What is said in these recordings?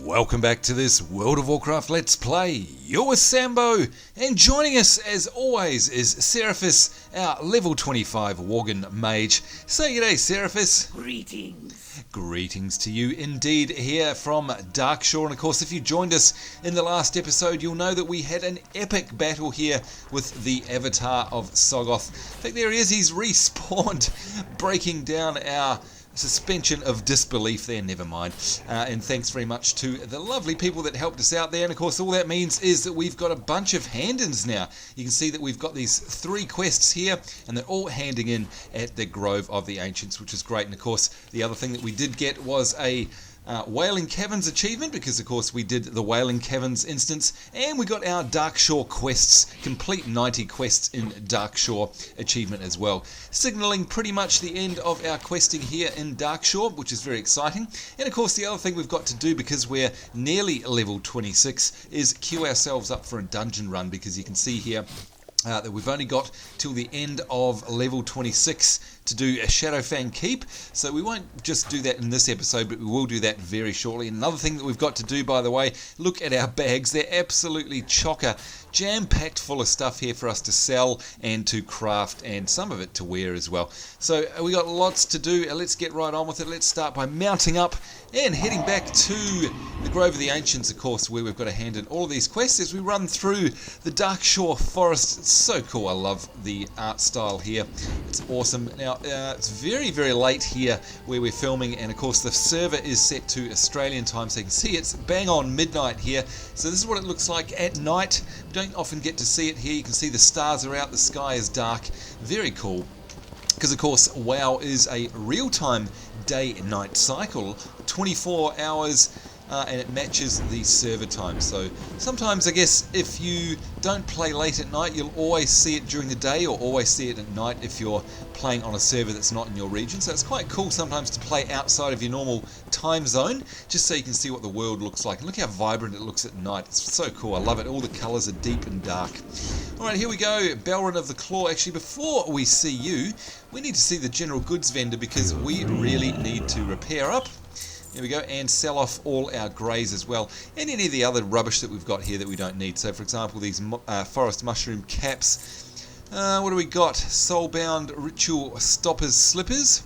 Welcome back to this World of Warcraft Let's Play. You're with Sambo, and joining us as always is Seraphis, our level 25 Worgen mage. Say g'day, Seraphis. Greetings. Greetings to you indeed here from Darkshore, and of course if you joined us in the last episode you'll know that we had an epic battle here with the avatar of Sogoth. In fact, there he is, he's respawned, breaking down our suspension of disbelief there, never mind. And thanks very much to the lovely people that helped us out there. And of course all that means is that we've got a bunch of hand-ins now. You can see that we've got these 3 quests here, and they're all handing in at the Grove of the Ancients, which is great. And of course the other thing that we did get was a Wailing Caverns achievement, because of course we did the Wailing Caverns instance, and we got our Darkshore quests, complete 90 quests in Darkshore achievement as well, signalling pretty much the end of our questing here in Darkshore, which is very exciting. And of course the other thing we've got to do, because we're nearly level 26, is queue ourselves up for a dungeon run, because you can see here that we've only got till the end of level 26 to do a Shadowfang Keep, so we won't just do that in this episode, but we will do that very shortly. Another thing that we've got to do, by the way, look at our bags. They're absolutely chocker, jam-packed full of stuff here for us to sell and to craft, and some of it to wear as well. So we got lots to do. Let's get right on with it. Let's start by mounting up and heading back to the Grove of the Ancients, of course, where we've got to hand in all of these quests as we run through the Darkshore forest. It's so cool. I love the art style here. It's awesome. Now, it's very, very late here where we're filming, and of course the server is set to Australian time, so you can see it's bang on midnight here. So this is what it looks like at night. We don't often get to see it here. You can see the stars are out, the sky is dark. Very cool. Because of course WoW is a real-time day-night cycle, 24 hours, and it matches the server time. So sometimes, I guess, if you don't play late at night, you'll always see it during the day, or always see it at night if you're playing on a server that's not in your region. So it's quite cool sometimes to play outside of your normal time zone, just so you can see what the world looks like. And look how vibrant it looks at night. It's so cool. I love it. All the colours are deep and dark. Alright, here we go. Belrin of the Claw. Actually, before we see you, we need to see the general goods vendor, because we really need to repair up. There we go, and sell off all our greys as well, and any of the other rubbish that we've got here that we don't need. So for example, these forest mushroom caps. What do we got? Soulbound ritual stoppers slippers.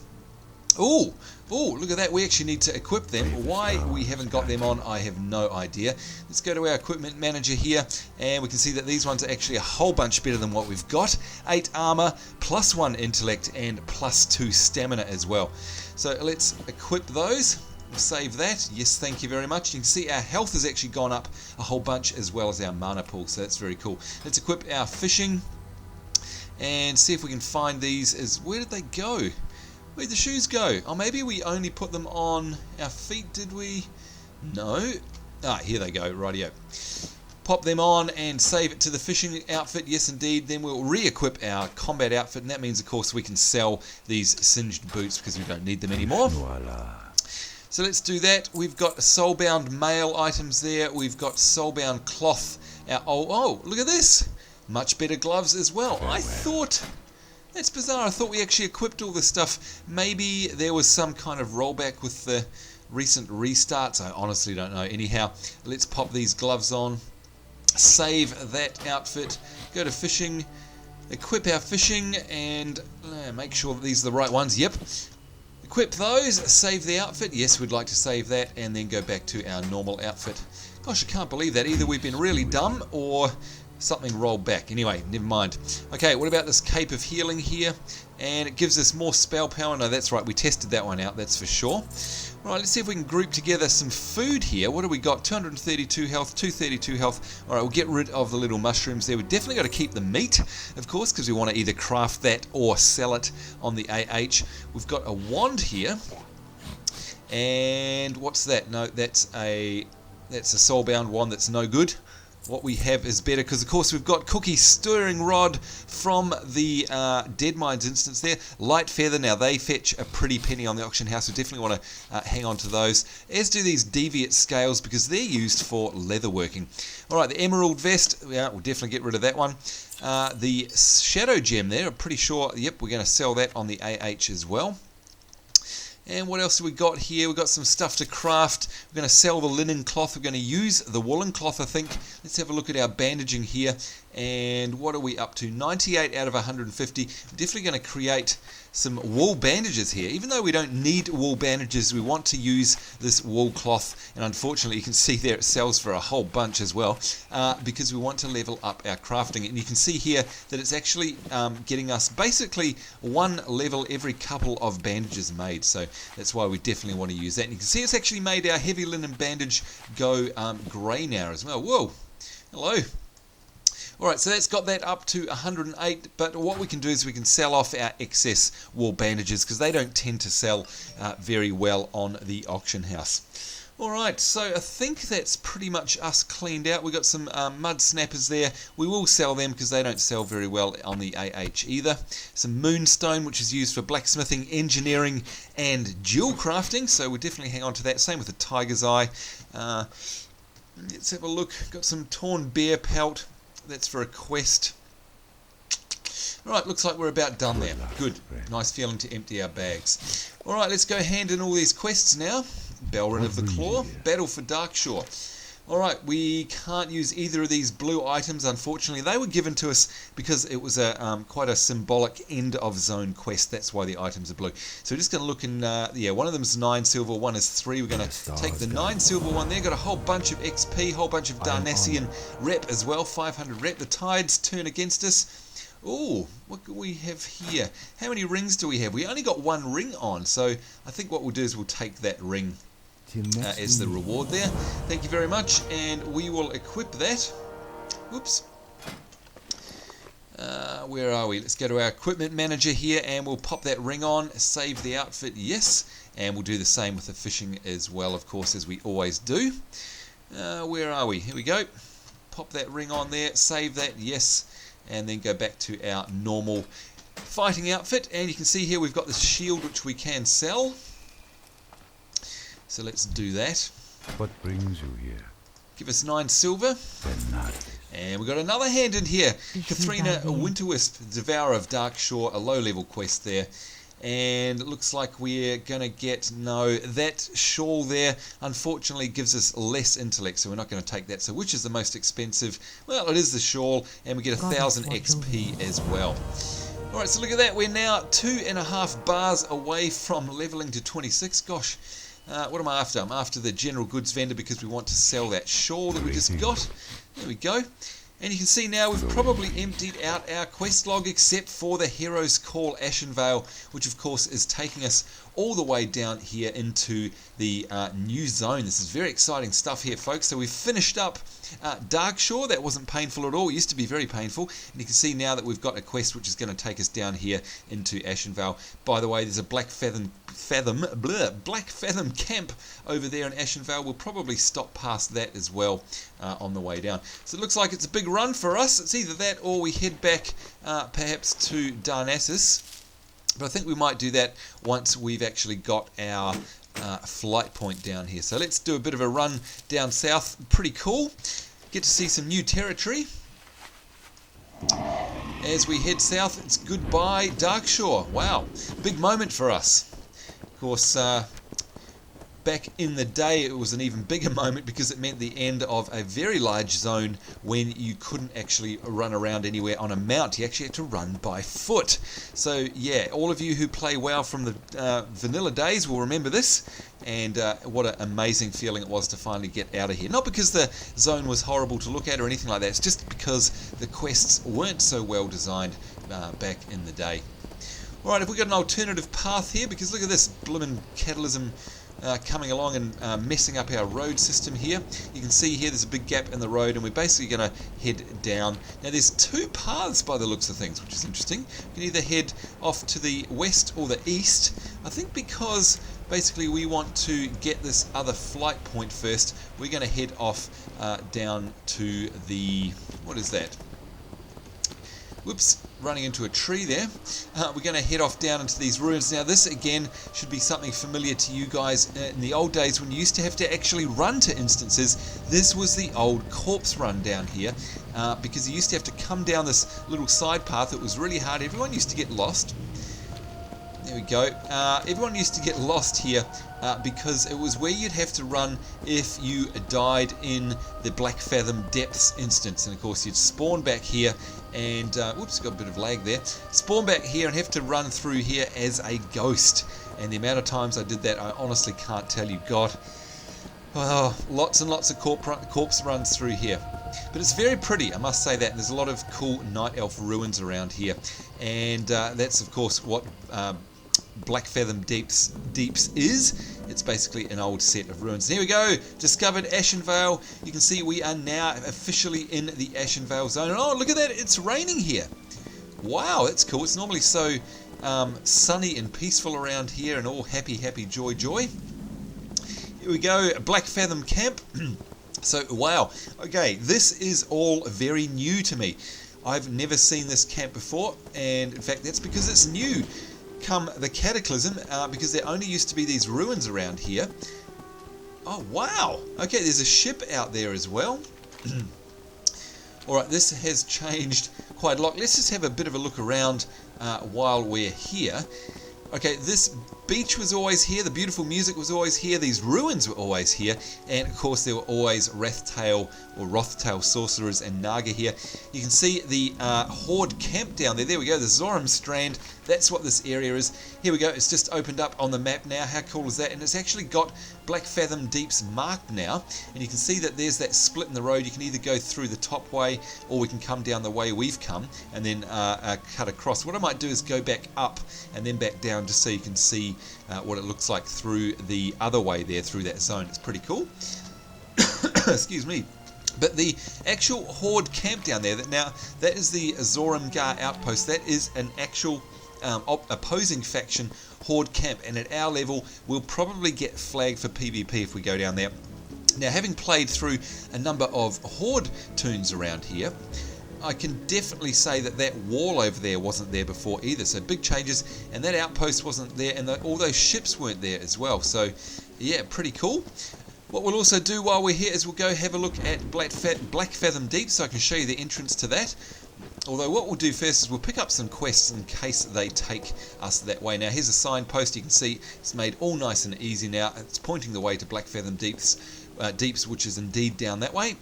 Ooh, look at that. We actually need to equip them. Why we haven't got them on, I have no idea. Let's go to our equipment manager here, and we can see that these ones are actually a whole bunch better than what we've got. 8 armor, +1 intellect, and +2 stamina as well. So let's equip those. Save that. Yes, thank you very much. You can see our health has actually gone up a whole bunch, as well as our mana pool, so that's very cool. Let's equip our fishing and see if we can find these. Where did they go? Where'd the shoes go? Oh, maybe we only put them on our feet, did we? No. Here they go. Rightio. Pop them on and save it to the fishing outfit. Yes, indeed. Then we'll re-equip our combat outfit, and that means, of course, we can sell these singed boots because we don't need them anymore. Voila. So let's do that. We've got soulbound mail items there. We've got soulbound cloth. Oh, look at this. Much better gloves as well. I thought... That's bizarre. I thought we actually equipped all this stuff. Maybe there was some kind of rollback with the recent restarts. I honestly don't know. Anyhow, let's pop these gloves on. Save that outfit. Go to fishing. Equip our fishing and make sure that these are the right ones. Yep. Equip those, save the outfit. Yes, we'd like to save that, and then go back to our normal outfit. Gosh, I can't believe that. Either we've been really dumb or something rolled back. Anyway, never mind. Okay, what about this Cape of Healing here? And it gives us more spell power. No, that's right, we tested that one out, that's for sure. Right, let's see if we can group together some food here. What do we got? 232 health, 232 health. Alright, we'll get rid of the little mushrooms there. We've definitely got to keep the meat, of course, because we want to either craft that or sell it on the AH. We've got a wand here. And what's that? No, that's a soulbound wand. That's no good. What we have is better, because of course we've got Cookie Stirring Rod from the Dead Mines instance there. Light Feather, now they fetch a pretty penny on the auction house. We definitely want to hang on to those, as do these Deviate Scales, because they're used for leatherworking. Alright, the Emerald Vest, we'll definitely get rid of that one. The Shadow Gem there, I'm pretty sure, yep, we're going to sell that on the AH as well. And what else have we got here? We've got some stuff to craft. We're going to sell the linen cloth. We're going to use the woolen cloth, I think. Let's have a look at our bandaging here. And what are we up to? 98 out of 150. We're definitely going to create some wool bandages here. Even though we don't need wool bandages, we want to use this wool cloth. And unfortunately, you can see there it sells for a whole bunch as well, because we want to level up our crafting. And you can see here that it's actually getting us basically one level every couple of bandages made. So that's why we definitely want to use that. And you can see it's actually made our heavy linen bandage go grey now as well. Whoa, hello. Alright, so that's got that up to 108, but what we can do is we can sell off our excess wool bandages because they don't tend to sell very well on the auction house. Alright, so I think that's pretty much us cleaned out. We've got some mud snappers there. We will sell them because they don't sell very well on the AH either. Some moonstone, which is used for blacksmithing, engineering, and jewel crafting, so we'll definitely hang on to that. Same with the tiger's eye. Let's have a look. Got some torn bear pelt. That's for a quest. Right, looks like we're about done there. Good. Nice feeling to empty our bags. Alright, let's go hand in all these quests now. Belrin of the Claw. Battle for Darkshore. Alright, we can't use either of these blue items, unfortunately. They were given to us because it was a quite a symbolic end of zone quest. That's why the items are blue. So we're just going to look in, yeah, one of them is 9 silver, one is 3. We're going to take the 9 silver one there. Got a whole bunch of XP, whole bunch of Darnassian rep as well, 500 rep. The tides turn against us. Oh, what do we have here? How many rings do we have? We only got one ring on, so I think what we'll do is we'll take that ring as the reward there. Thank you very much, and we will equip that. Whoops. Where are we? Let's go to our equipment manager here, and we'll pop that ring on, save the outfit, yes, and we'll do the same with the fishing as well, of course, as we always do. Where are we? Here we go. Pop that ring on there, save that, yes, and then go back to our normal fighting outfit. And you can see here we've got this shield which we can sell. So let's do that. What brings you here? Give us 9 silver. And we've got another hand in here. Katharina Winterwisp, Devourer of Darkshore, a low-level quest there. And it looks like we're going to get, no, that shawl there unfortunately gives us less intellect, so we're not going to take that. So which is the most expensive? Well, it is the shawl, and we get 1,000 XP as well. Alright, so look at that. We're now 2.5 bars away from leveling to 26. Gosh. What am I after? I'm after the general goods vendor because we want to sell that shawl that we just got. There we go. And you can see now we've probably emptied out our quest log except for the Hero's Call Ashenvale, which of course is taking us all the way down here into the new zone. This is very exciting stuff here, folks. So we've finished up Darkshore. That wasn't painful at all. It used to be very painful. And you can see now that we've got a quest which is going to take us down here into Ashenvale. By the way, there's a Blackfathom Camp over there in Ashenvale. We'll probably stop past that as well on the way down. So it looks like it's a big run for us. It's either that or we head back perhaps to Darnassus. But I think we might do that once we've actually got our flight point down here. So let's do a bit of a run down south. Pretty cool. Get to see some new territory. As we head south, it's goodbye Darkshore. Wow, big moment for us. Of course, back in the day it was an even bigger moment because it meant the end of a very large zone when you couldn't actually run around anywhere on a mount. You actually had to run by foot. So yeah, all of you who play WoW from the vanilla days will remember this, and what an amazing feeling it was to finally get out of here. Not because the zone was horrible to look at or anything like that, it's just because the quests weren't so well designed back in the day. Alright, have we got an alternative path here? Because look at this bloomin' catalysm coming along and messing up our road system here. You can see here there's a big gap in the road, and we're basically going to head down. Now there's 2 paths by the looks of things, which is interesting. You can either head off to the west or the east. I think because basically we want to get this other flight point first, we're going to head off down to the, what is that? Whoops, running into a tree there. We're going to head off down into these ruins. Now this again should be something familiar to you guys. In the old days when you used to have to actually run to instances, this was the old corpse run down here, because you used to have to come down this little side path. It was really hard. Everyone used to get lost. There we go. Everyone used to get lost here because it was where you'd have to run if you died in the Blackfathom Depths instance. And of course you'd spawn back here and, whoops, got a bit of lag there. Spawn back here and have to run through here as a ghost. And the amount of times I did that, I honestly can't tell you. God. Oh, lots and lots of corpse runs through here. But it's very pretty, I must say that. There's a lot of cool Night Elf ruins around here. And that's, of course, what Blackfathom Deeps is. It's basically an old set of ruins. And here we go, discovered Ashenvale. You can see we are now officially in the Ashenvale zone. And oh, look at that, it's raining here. Wow, that's cool. It's normally so sunny and peaceful around here and all happy, happy, joy, joy. Here we go, Blackfathom Camp. So, wow. Okay, this is all very new to me. I've never seen this camp before, and in fact that's because it's new. Come the Cataclysm, because there only used to be these ruins around here. Oh, wow. Okay, there's a ship out there as well. Alright, this has changed quite a lot. Let's just have a bit of a look around while we're here. Okay, this beach was always here, the beautiful music was always here, these ruins were always here, and of course there were always Wrathtail sorcerers and Naga here. You can see the Horde camp down there. There we go, the Zoram Strand. That's what this area is. Here we go, it's just opened up on the map now. How cool is that? And it's actually got Blackfathom Deeps marked now, and you can see that there's that split in the road. You can either go through the top way, or we can come down the way we've come, and then cut across. What I might do is go back up, and then back down, just so you can see what it looks like through the other way there, through that zone. It's pretty cool. Excuse me. But the actual Horde camp down there, that is the Zoram outpost. That is an actual opposing faction Horde camp, and at our level we'll probably get flagged for PvP if we go down there. Now, having played through a number of Horde tunes around here, I can definitely say that that wall over there wasn't there before either, so big changes, and that outpost wasn't there, and all those ships weren't there as well. So yeah, pretty cool. What we'll also do while we're here is we'll go have a look at Blackfathom Deeps, so I can show you the entrance to that. Although what we'll do first is we'll pick up some quests in case they take us that way. Now here's a signpost. You can see it's made all nice and easy now. It's pointing the way to Blackfathom Deeps, which is indeed down that way.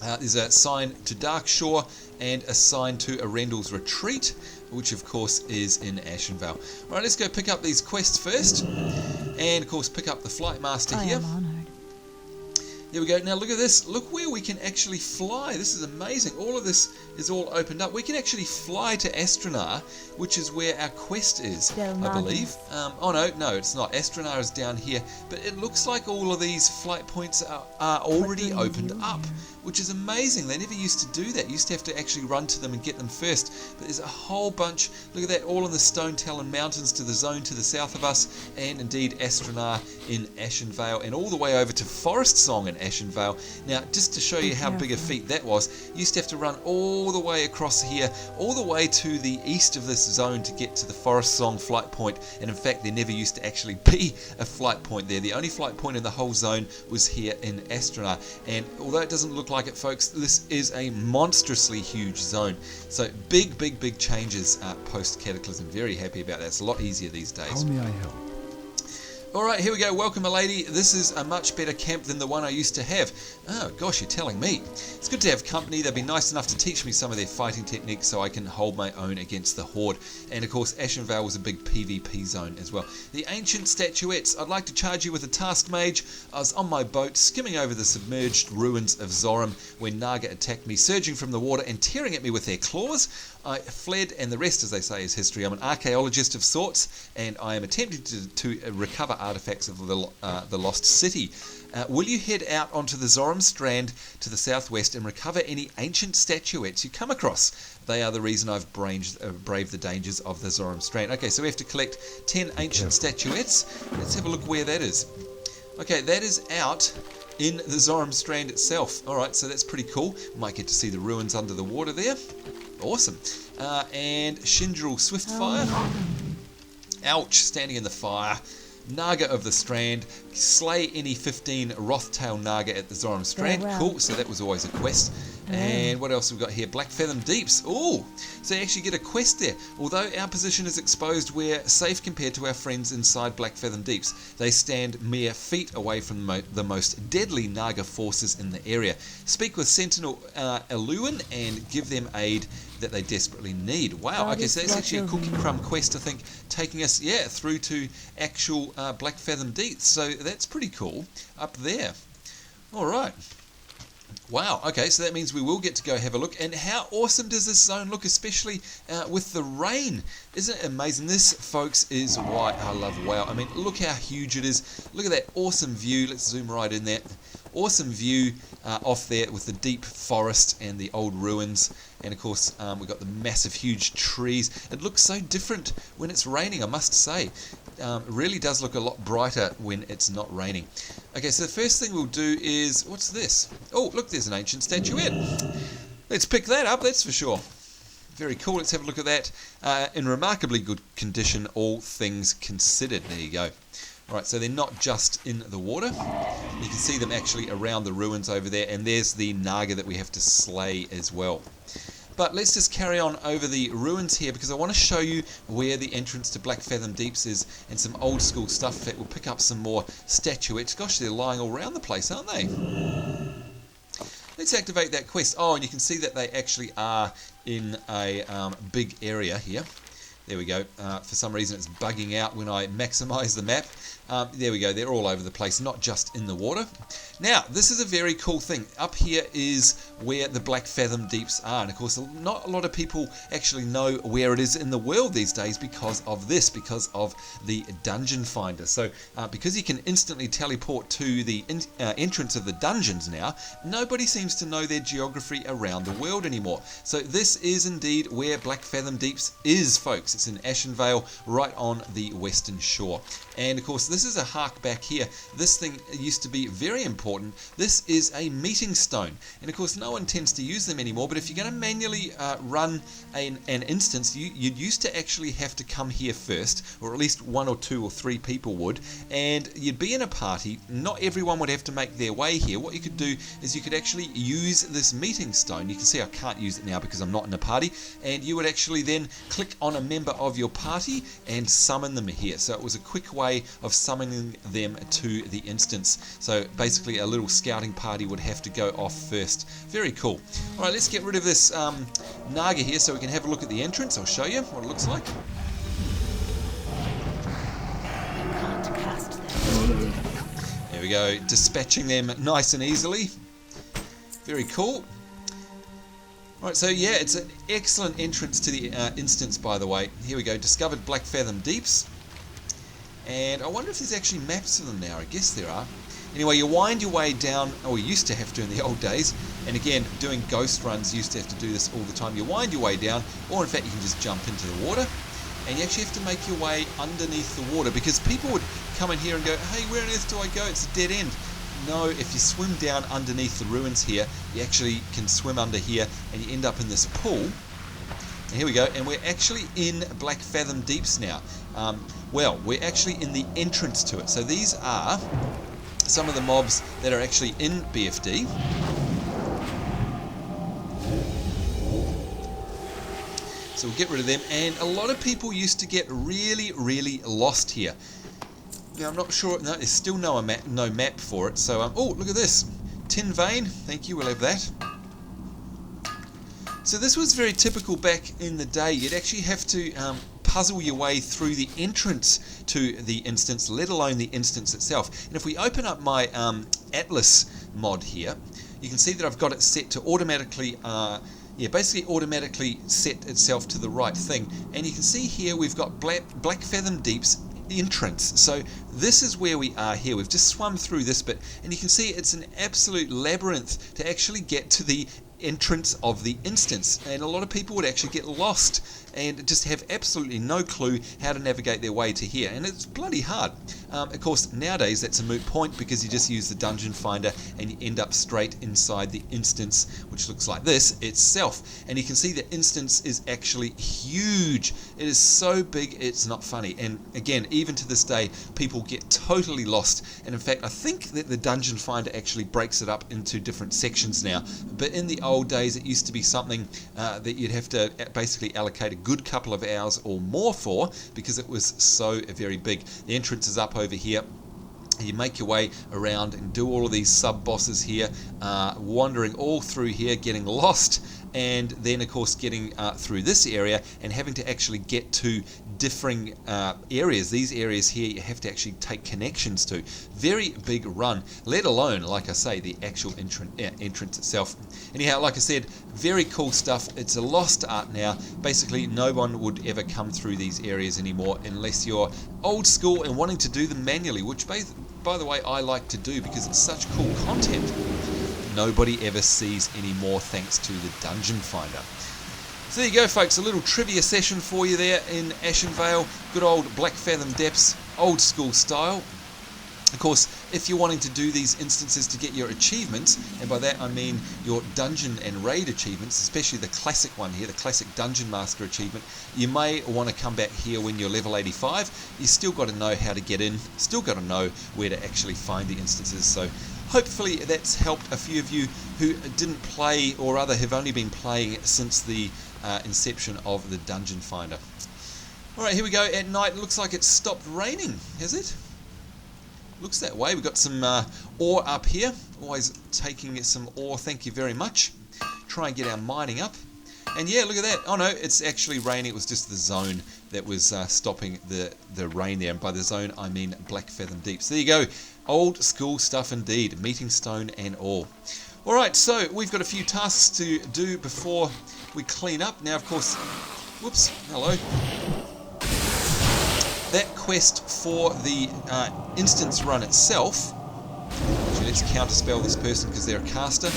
There's a sign to Darkshore and a sign to Arendle's Retreat, which of course is in Ashenvale. Alright, let's go pick up these quests first, and of course pick up the Flight Master here. I am honored. There we go. Now look at this. Look where we can actually fly. This is amazing. All of this is all opened up. We can actually fly to Astronar, which is where our quest is, I believe. Oh no, it's not. Astronar is down here. But it looks like all of these flight points are already opened up, which is amazing. They never used to do that. You used to have to actually run to them and get them first. But there's a whole bunch. Look at that. All in the Stone Talon Mountains to the zone to the south of us, and indeed Astronar in Ashenvale, and all the way over to Forest Song in Ashenvale. Now, just to show you how big a feat that was, you used to have to run all the way across here, all the way to the east of this zone to get to the Forest Song flight point, and in fact there never used to actually be a flight point there. The only flight point in the whole zone was here in Astronar, and although it doesn't look like it, folks, this is a monstrously huge zone. So big changes post-Cataclysm. Very happy about that. It's a lot easier these days. How may I help? Alright, here we go. Welcome, milady. This is a much better camp than the one I used to have. Oh, gosh, you're telling me. It's good to have company. They've been nice enough to teach me some of their fighting techniques so I can hold my own against the Horde. And, of course, Ashenvale was a big PvP zone as well. The Ancient Statuettes. I'd like to charge you with a task, mage. I was on my boat, skimming over the submerged ruins of Zoram when Naga attacked me, surging from the water and tearing at me with their claws. I fled, and the rest, as they say, is history. I'm an archaeologist of sorts, and I am attempting to recover artifacts of the lost city. Will you head out onto the Zoram Strand to the southwest and recover any ancient statuettes you come across? They are the reason I've braved the dangers of the Zoram Strand. Okay, so we have to collect 10 ancient statuettes. Let's have a look where that is. Okay, that is out in the Zoram Strand itself. Alright, so that's pretty cool. Might get to see the ruins under the water there. Awesome. And Shindril Swiftfire. Ouch, standing in the fire. Naga of the Strand. slay any 15 Rothtail Naga at the Zoram Strand. Cool, so that was always a quest. And what else have we got here? Blackfathom Deeps. Oh, so you actually get a quest there. Although our position is exposed, we're safe compared to our friends inside Blackfathom Deeps. They stand mere feet away from the most deadly Naga forces in the area. Speak with Sentinel Eluin and give them aid that they desperately need. Wow, okay, so that's actually a cookie crumb quest, I think, taking us, through to actual Blackfathom Deeps. So that's pretty cool up there. All right. Wow, okay, so that means we will get to go have a look. And how awesome does this zone look, especially with the rain? Isn't it amazing? This, folks, is why I love WoW. I mean, look how huge it is. Look at that awesome view. Let's zoom right in there. Awesome view off there with the deep forest and the old ruins. And, of course, we've got the massive, huge trees. It looks so different when it's raining, I must say. It really does look a lot brighter when it's not raining. Okay, so the first thing we'll do is, what's this? Oh, look, there's an Ancient Statuette. Let's pick that up, that's for sure. Very cool, let's have a look at that. In remarkably good condition, all things considered. There you go. Alright, so they're not just in the water. You can see them actually around the ruins over there, and there's the Naga that we have to slay as well. But let's just carry on over the ruins here, because I want to show you where the entrance to Blackfathom Deeps is and some old school stuff. In fact, we'll pick up some more statuettes. Gosh, they're lying all around the place, aren't they? Let's activate that quest. Oh, and you can see that they actually are in a big area here. There we go. For some reason it's bugging out when I maximize the map. There we go. They're all over the place, not just in the water. Now, this is a very cool thing. Up here is where the Blackfathom Deeps are. And of course, not a lot of people actually know where it is in the world these days because of this, because of the dungeon finder. So, because you can instantly teleport to the entrance of the dungeons now, nobody seems to know their geography around the world anymore. So this is indeed where Blackfathom Deeps is, folks. It's in Ashenvale, right on the western shore. And of course, this is a hark back here. This thing used to be very important. This is a meeting stone. And of course, no one tends to use them anymore. But if you're going to manually run an instance, you'd used to actually have to come here first, or at least 1 or 2 or 3 people would. And you'd be in a party. Not everyone would have to make their way here. What you could do is you could actually use this meeting stone. You can see I can't use it now because I'm not in a party. And you would actually then click on a member of your party and summon them here. So it was a quick way of summoning them to the instance. So basically a little scouting party would have to go off first. Very cool. Alright, let's get rid of this Naga here so we can have a look at the entrance. I'll show you what it looks like. There we go, dispatching them nice and easily. Very cool. Alright, so yeah, it's an excellent entrance to the instance, by the way. Here we go, discovered Blackfathom Deeps. And I wonder if there's actually maps of them now. I guess there are. Anyway, you wind your way down, or you used to have to in the old days, and again, doing ghost runs, you used to have to do this all the time. You wind your way down, or in fact you can just jump into the water, and you actually have to make your way underneath the water, because people would come in here and go, hey, where on earth do I go? It's a dead end. No, if you swim down underneath the ruins here, you actually can swim under here, and you end up in this pool. And here we go, and we're actually in Blackfathom Deeps now. Well, we're actually in the entrance to it. So these are some of the mobs that are actually in BFD. So we'll get rid of them. And a lot of people used to get really, really lost here. Now, I'm not sure. No, there's still no map for it. So, oh, look at this. Tin vein. Thank you. We'll have that. So this was very typical back in the day. You'd actually have to puzzle your way through the entrance to the instance, let alone the instance itself. And if we open up my Atlas mod here, you can see that I've got it set to automatically, basically automatically set itself to the right thing. And you can see here we've got Blackfathom Deeps entrance. So this is where we are here. We've just swum through this bit, and you can see it's an absolute labyrinth to actually get to the entrance of the instance, and a lot of people would actually get lost and just have absolutely no clue how to navigate their way to here, and it's bloody hard. Of course, nowadays that's a moot point because you just use the dungeon finder and you end up straight inside the instance, which looks like this itself. And you can see the instance is actually huge. It is so big it's not funny. And again, even to this day, people get totally lost. And in fact, I think that the dungeon finder actually breaks it up into different sections now. But in the old days, it used to be something that you'd have to basically allocate a good couple of hours or more for, because it was so very big. The entrance is up over here. You make your way around and do all of these sub-bosses here, wandering all through here, getting lost, and then of course getting through this area and having to actually get to differing areas. These areas here you have to actually take connections to. Very big run, let alone, like I say, the actual entrance itself. Anyhow, like I said, very cool stuff. It's a lost art now. Basically, no one would ever come through these areas anymore unless you're old school and wanting to do them manually, which by the way, I like to do because it's such cool content. Nobody ever sees anymore thanks to the dungeon finder. So there you go, folks, a little trivia session for you there in Ashenvale. Good old Blackfathom Deeps, old school style. Of course, if you're wanting to do these instances to get your achievements, and by that I mean your dungeon and raid achievements, especially the classic one here, the classic Dungeon Master achievement, you may want to come back here when you're level 85. You still got to know how to get in, still got to know where to actually find the instances. So hopefully that's helped a few of you who didn't play or rather have only been playing since the inception of the dungeon finder. Alright, here we go. At night, it looks like it's stopped raining, has it? Looks that way. We've got some ore up here. Always taking some ore, thank you very much. Try and get our mining up. And yeah, look at that. Oh no, it's actually raining. It was just the zone that was stopping the rain there. And by the zone, I mean Blackfathom Deeps. There you go. Old school stuff indeed. Meeting stone and all. Alright, so we've got a few tasks to do before we clean up. Now, of course, whoops, hello. That quest for the instance run itself. Actually, let's counterspell this person because they're a caster.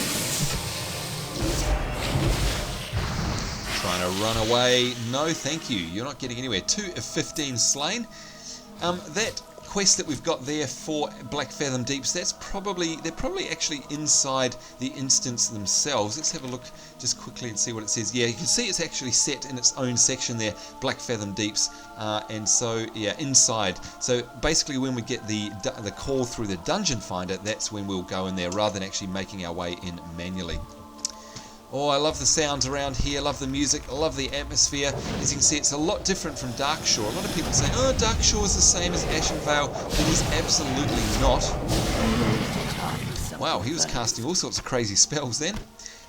Trying to run away. No, thank you. You're not getting anywhere. 2 of 15 slain. That quest that we've got there for Blackfathom Deeps, they're probably actually inside the instance themselves. Let's have a look just quickly and see what it says. Yeah, you can see it's actually set in its own section there, Blackfathom Deeps, and so yeah, inside. So basically, when we get the call through the dungeon finder, that's when we'll go in there rather than actually making our way in manually. Oh, I love the sounds around here, love the music, I love the atmosphere. As you can see, it's a lot different from Darkshore. A lot of people say, oh, Darkshore is the same as Ashenvale. It is absolutely not. Wow, he was casting all sorts of crazy spells then.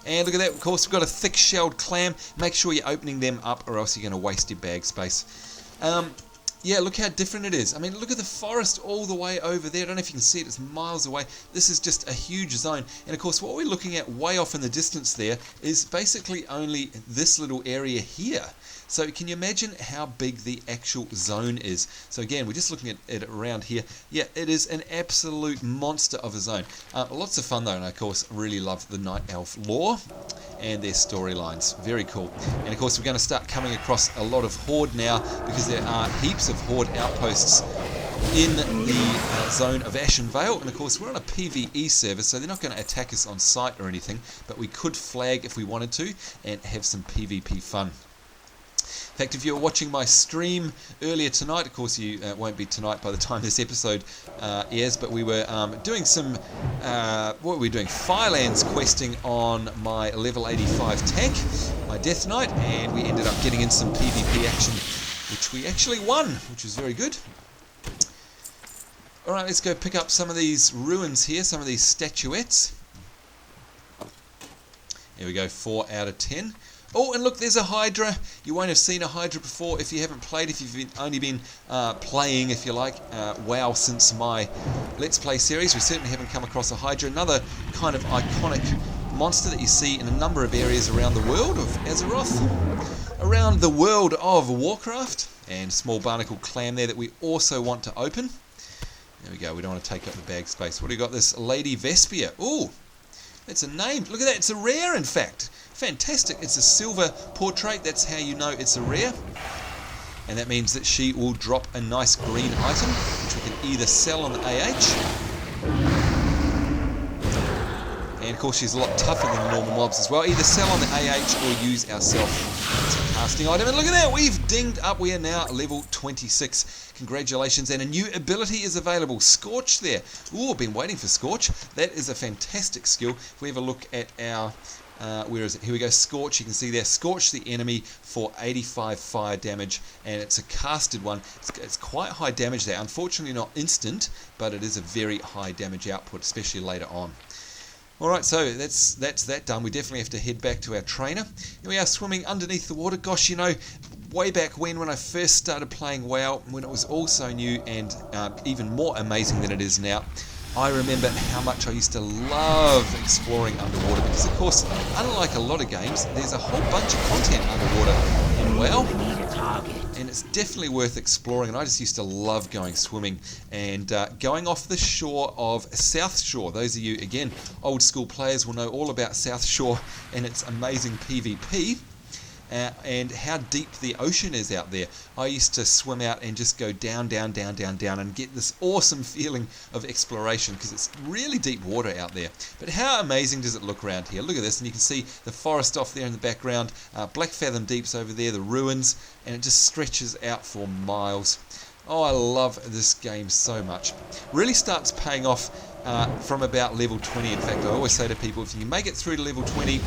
And look at that, of course, we've got a thick-shelled clam. Make sure you're opening them up or else you're going to waste your bag space. Yeah, look how different it is. I mean, look at the forest all the way over there. I don't know if you can see it, it's miles away. This is just a huge zone. And of course, what we're looking at way off in the distance there is basically only this little area here. So can you imagine how big the actual zone is? So again, we're just looking at it around here. Yeah, it is an absolute monster of a zone. Lots of fun though, and I of course really love the Night Elf lore and their storylines. Very cool. And of course we're going to start coming across a lot of Horde now because there are heaps of Horde outposts in the zone of Ashenvale, and of course we're on a PvE server, so they're not going to attack us on sight or anything, but we could flag if we wanted to and have some PvP fun. In fact, if you were watching my stream earlier tonight, of course you won't be tonight by the time this episode airs, but we were doing some, what were we doing? Firelands questing on my level 85 tank, my Death Knight, and we ended up getting in some PvP action, which we actually won, which was very good. Alright, let's go pick up some of these ruins here, some of these statuettes. Here we go, 4 out of 10. Oh, and look, there's a Hydra. You won't have seen a Hydra before if you haven't played, if you've only been playing, if you like, WoW since my Let's Play series. We certainly haven't come across a Hydra. Another kind of iconic monster that you see in a number of areas around the world of Azeroth, around the world of Warcraft, and small barnacle clam there that we also want to open. There we go, we don't want to take up the bag space. What do we got? This Lady Vespia. Ooh, that's a name. Look at that, it's a rare in fact. Fantastic, it's a silver portrait, that's how you know it's a rare. And that means that she will drop a nice green item, which we can either sell on the AH, and of course she's a lot tougher than the normal mobs as well. Either sell on the AH or use ourselves as a casting item. And look at that, we've dinged up. We are now level 26. Congratulations, and a new ability is available. Scorch there. Ooh, I've been waiting for Scorch. That is a fantastic skill. If we have a look at our... where is it? Here we go. Scorch. You can see there. Scorch the enemy for 85 fire damage, and it's a casted one. It's quite high damage there. Unfortunately, not instant, but it is a very high damage output, especially later on. Alright, so that's that done. We definitely have to head back to our trainer. Here we are swimming underneath the water. Gosh, you know, way back when I first started playing WoW, when it was all so new and even more amazing than it is now, I remember how much I used to love exploring underwater because, of course, unlike a lot of games, there's a whole bunch of content underwater in WoW, and it's definitely worth exploring. And I just used to love going swimming and going off the shore of South Shore. Those of you, again, old school players will know all about South Shore and its amazing PvP. And how deep the ocean is out there. I used to swim out and just go down, down, down, down, down and get this awesome feeling of exploration because it's really deep water out there. But how amazing does it look around here? Look at this, and you can see the forest off there in the background, Blackfathom Deeps over there, the ruins, and it just stretches out for miles. Oh, I love this game so much. Really starts paying off from about level 20. In fact, I always say to people, if you can make it through to level 20,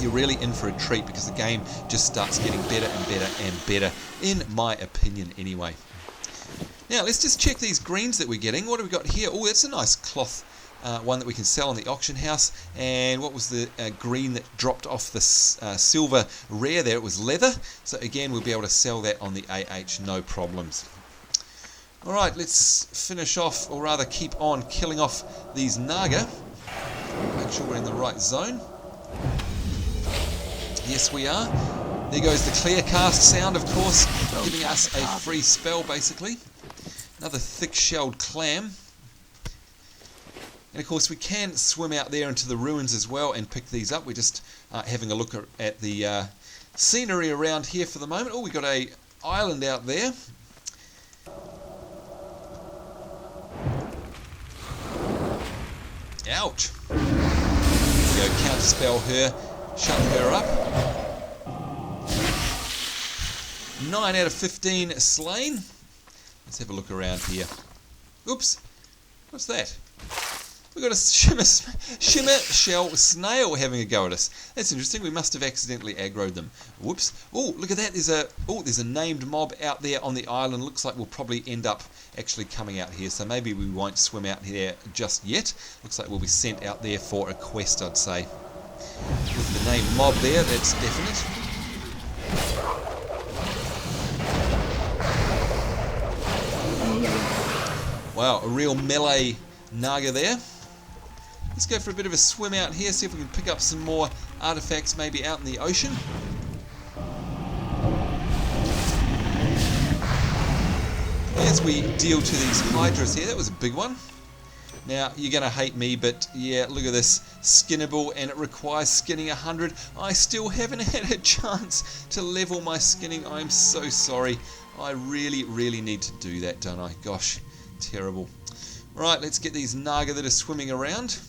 you're really in for a treat because the game just starts getting better and better and better, in my opinion anyway. Now, let's just check these greens that we're getting. What have we got here? Oh, that's a nice cloth one that we can sell on the auction house. And what was the green that dropped off the silver rare there? It was leather. So again, we'll be able to sell that on the AH, no problems. Alright, let's finish off, or rather keep on killing off these Naga. Make sure we're in the right zone. Yes, we are. There goes the clear cast sound, of course, giving us a free spell, basically. Another thick-shelled clam. And, of course, we can swim out there into the ruins as well and pick these up. We're just having a look at the scenery around here for the moment. Oh, we've got an island out there. Ouch. There we go, counterspell her. Shut her up. 9 out of 15 slain. Let's have a look around here. Oops. What's that? We've got a shimmer shell snail having a go at us. That's interesting. We must have accidentally aggroed them. Whoops. Oh, look at that. There's a named mob out there on the island. Looks like we'll probably end up actually coming out here. So maybe we won't swim out here just yet. Looks like we'll be sent out there for a quest, I'd say. With the name mob there, that's definite. Wow, a real melee Naga there. Let's go for a bit of a swim out here, see if we can pick up some more artifacts maybe out in the ocean. As we deal to these hydras here, that was a big one. Now, you're going to hate me, but yeah, look at this. Skinnable, and it requires skinning 100. I still haven't had a chance to level my skinning. I'm so sorry. I really, really need to do that, don't I? Gosh, terrible. Right, let's get these Naga that are swimming around.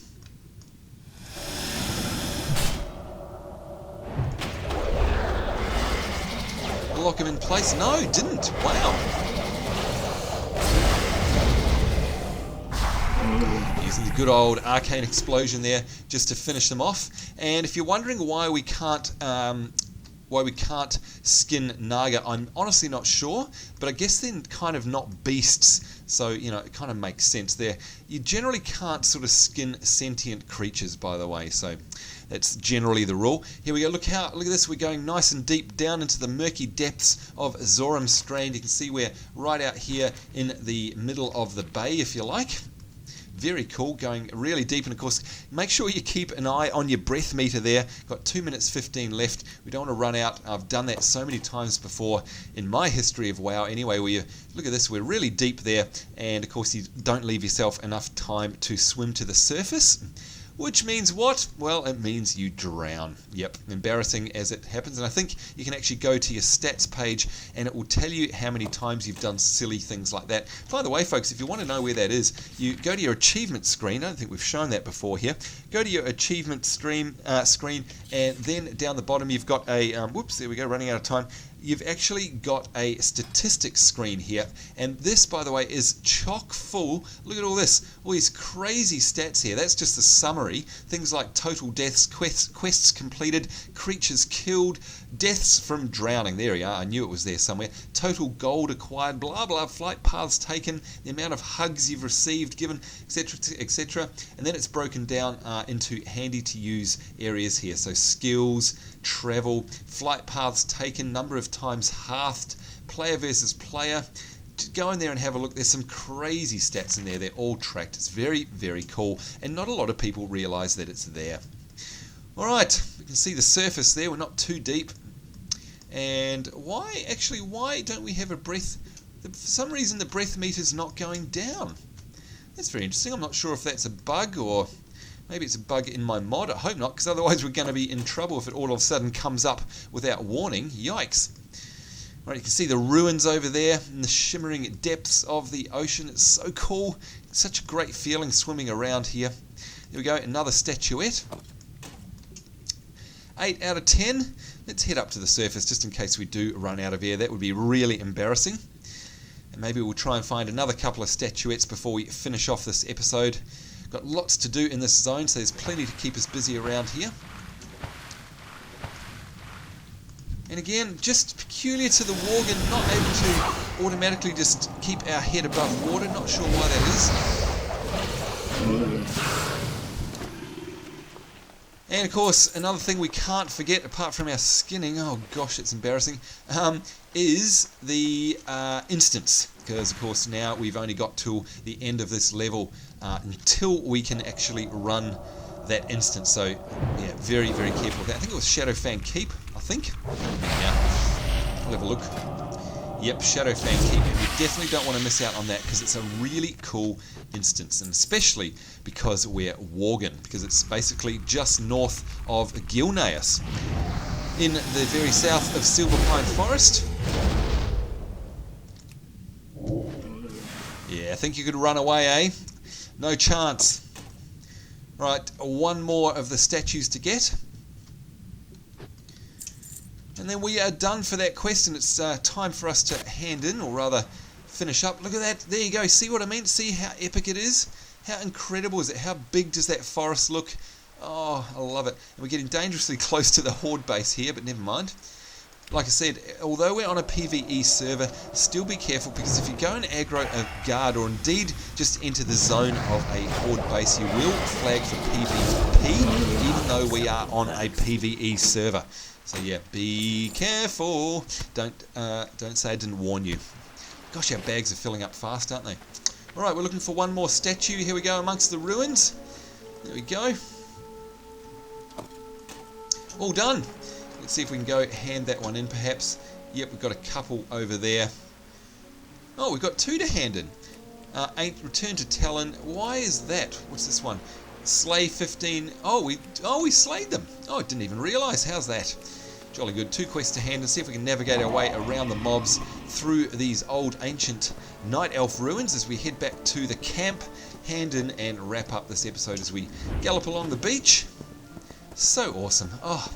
Lock him in place. No, didn't. Wow. Using the good old arcane explosion there just to finish them off. And if you're wondering why we can't skin Naga, I'm honestly not sure, but I guess they're kind of not beasts, so you know it kind of makes sense there. You generally can't sort of skin sentient creatures, by the way, so that's generally the rule. Here we go. Look at this. We're going nice and deep down into the murky depths of Zoram Strand. You can see we're right out here in the middle of the bay, if you like. Very cool, going really deep, and of course make sure you keep an eye on your breath meter there. Got 2 minutes 15 left. We don't want to run out. I've done that so many times before in my history of WoW anyway, where you look at this, we're really deep there, and of course you don't leave yourself enough time to swim to the surface. Which means what? Well, it means you drown. Yep, embarrassing as it happens. And I think you can actually go to your stats page and it will tell you how many times you've done silly things like that. By the way, folks, if you want to know where that is, you go to your achievement screen. I don't think we've shown that before here. Go to your achievement screen, and then down the bottom you've got a, whoops, there we go, running out of time. You've actually got a statistics screen here, and this, by the way, is chock full. Look at all this, all these crazy stats here. That's just the summary. Things like total deaths, quests completed, creatures killed, deaths from drowning. There we are, I knew it was there somewhere. Total gold acquired, blah blah, flight paths taken, the amount of hugs you've received, given, etc, etc. And then it's broken down into handy to use areas here. So skills, travel, flight paths taken, number of times hearthed, player versus player. Go in there and have a look. There's some crazy stats in there. They're all tracked. It's very, very cool, and not a lot of people realize that it's there. Alright, we can see the surface there. We're not too deep. And why don't we have a breath? For some reason the breath meter's not going down. That's very interesting. I'm not sure if that's a bug or maybe it's a bug in my mod. I hope not, because otherwise we're going to be in trouble if it all of a sudden comes up without warning. Yikes. Right, you can see the ruins over there in the shimmering depths of the ocean. It's so cool. It's such a great feeling swimming around here. There we go, another statuette. 8 out of 10. Let's head up to the surface just in case we do run out of air. That would be really embarrassing. And maybe we'll try and find another couple of statuettes before we finish off this episode. Got lots to do in this zone, so there's plenty to keep us busy around here. And again, just peculiar to the Worgen, not able to automatically just keep our head above water. Not sure why that is. And of course, another thing we can't forget, apart from our skinning, oh gosh, it's embarrassing, is the instance. Because of course now we've only got till the end of this level until we can actually run that instance. So yeah, very, very careful with that. I think it was Shadowfang Keep, I think. Yeah, we'll have a look. Yep, Shadowfang Keep. And we definitely don't want to miss out on that because it's a really cool instance, and especially because we're Worgen, because it's basically just north of Gilneas in the very south of Silverpine Forest. Yeah, I think you could run away, eh? No chance. Right, one more of the statues to get. And then we are done for that quest, and it's time for us to hand in, or rather finish up. Look at that, there you go, see what I mean? See how epic it is? How incredible is it? How big does that forest look? Oh, I love it. And we're getting dangerously close to the Horde base here, but never mind. Like I said, although we're on a PvE server, still be careful, because if you go and aggro a guard, or indeed just enter the zone of a Horde base, you will flag for PvP, even though we are on a PvE server. So yeah, be careful. Don't say I didn't warn you. Gosh, our bags are filling up fast, aren't they? Alright, we're looking for one more statue. Here we go amongst the ruins. There we go. All done. Let's see if we can go hand that one in perhaps. Yep, we've got a couple over there. Oh, we've got 2 to hand in. Return to Talon. Why is that? What's this one? Slay 15. Oh, we slayed them. Oh, I didn't even realise. How's that? Jolly good. 2 quests to hand and see if we can navigate our way around the mobs through these old ancient night elf ruins as we head back to the camp, hand in and wrap up this episode as we gallop along the beach. So awesome. Oh,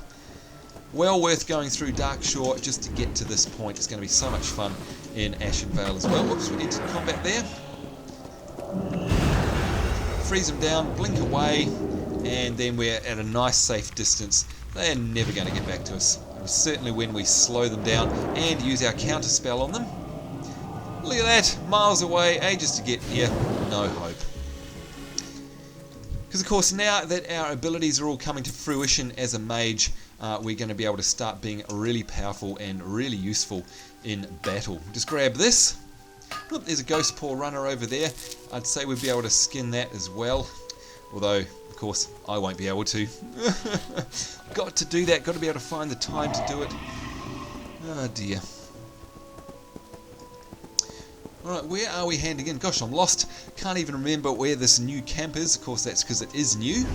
well worth going through Darkshore just to get to this point. It's going to be so much fun in Ashenvale as well. Whoops, we entered combat there. Freeze them down, blink away, and then we're at a nice safe distance. They are never going to get back to us. Certainly when we slow them down and use our counter spell on them. Look at that, miles away, ages to get here, no hope. Because of course now that our abilities are all coming to fruition as a mage, we're going to be able to start being really powerful and really useful in battle. Just grab this. Look, there's a ghost paw runner over there. I'd say we'd be able to skin that as well. Although, of course, I won't be able to. Got to do that. Got to be able to find the time to do it. Oh dear. Alright, where are we handing in? Gosh, I'm lost. Can't even remember where this new camp is. Of course, that's because it is new.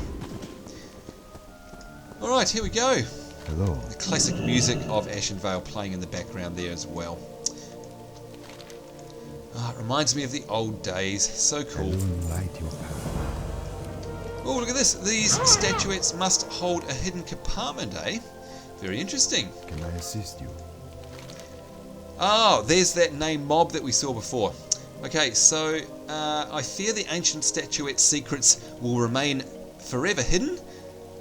Alright, here we go. Hello. The classic music of Ashenvale playing in the background there as well. It reminds me of the old days. So cool. Light your path. Oh, look at this. These statuettes must hold a hidden compartment, eh? Very interesting. Can I assist you? Oh, there's that named mob that we saw before. Okay, so I fear the Ancient Statuettes secrets will remain forever hidden.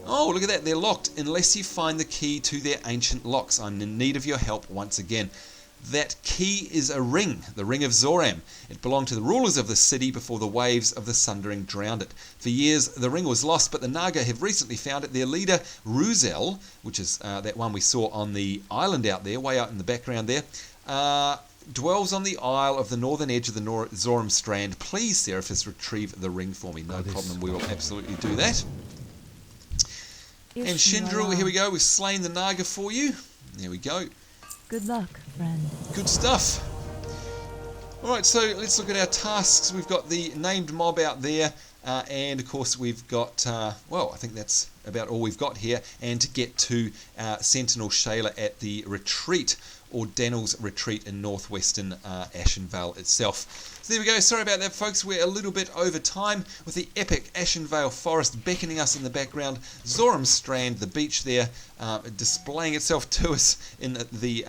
Oh, look at that. They're locked unless you find the key to their ancient locks. I'm in need of your help once again. That key is a ring, the Ring of Zoram. It belonged to the rulers of the city before the waves of the Sundering drowned it. For years, the ring was lost, but the Naga have recently found it. Their leader, Ruzel, which is that one we saw on the island out there, way out in the background there, dwells on the isle of the northern edge of the Zoram Strand. Please, Seraphis, retrieve the ring for me. No problem, we will absolutely do that. And Shindril, here we go. We've slain the Naga for you. There we go. Good luck, friend. Good stuff. Alright, so let's look at our tasks. We've got the named mob out there, and of course we've got, well, I think that's about all we've got here, and to get to Sentinel Shayla at the retreat, or Daniel's retreat in northwestern Ashenvale itself. So there we go. Sorry about that, folks. We're a little bit over time with the epic Ashenvale forest beckoning us in the background. Zoram Strand, the beach there, displaying itself to us in the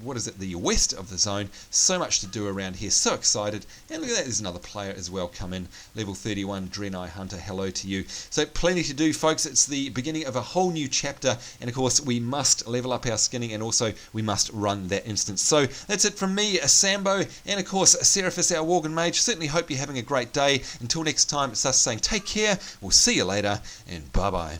what is it, the west of the zone. So much to do around here. So excited. And look at that. There's another player as well come in. Level 31, Draenei Hunter. Hello to you. So plenty to do, folks. It's the beginning of a whole new chapter. And of course, we must level up our skinning, and also we must run that instance. So that's it from me, Sambo, and of course Seraphis, our Worgen Mage. Certainly hope you're having a great day. Until next time, it's us saying take care, we'll see you later, and bye bye.